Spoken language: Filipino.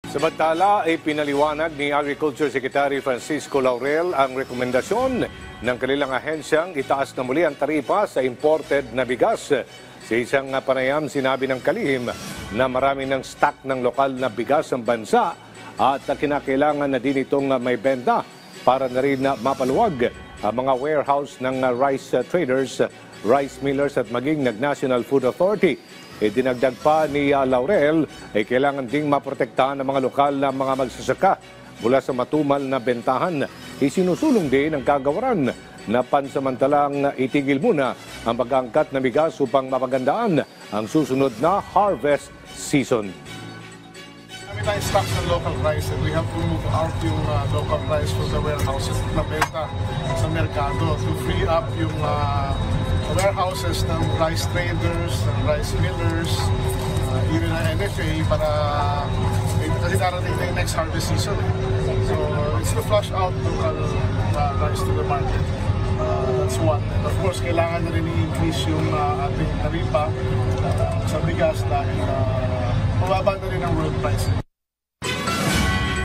Samantala ay pinaliwanag ni Agriculture Secretary Francisco Laurel ang rekomendasyon ng kanilang ahensyang itaas na muli ang taripa sa imported na bigas. Sa isang panayam, sinabi ng kalihim na marami ng stock ng lokal na bigas ang bansa at kinakailangan na din itong may benta para na rin mapaluwag ang mga warehouse ng rice traders, rice millers at maging National Food Authority. Dinagdag pa ni Laurel ay kailangan ding maprotektahan ng mga lokal na mga magsasaka mula sa matumal na bentahan. Isinusulong din ang kagawaran na pansamantalang itigil muna ang pag-aangkat na bigas upang mapagandaan ang susunod na harvest season. Kami tayong stocks ng local rice and we have to move out yung local rice from the warehouses na benta sa merkado to free up yung warehouses ng rice traders, ng rice millers, even ng NFA para kasi darating na yung next harvest season. So it's to flush out local rice to the market. That's one. And of course, kailangan na rin i-increase yung ating taripa sa bigas dahil mababa na rin ang world price.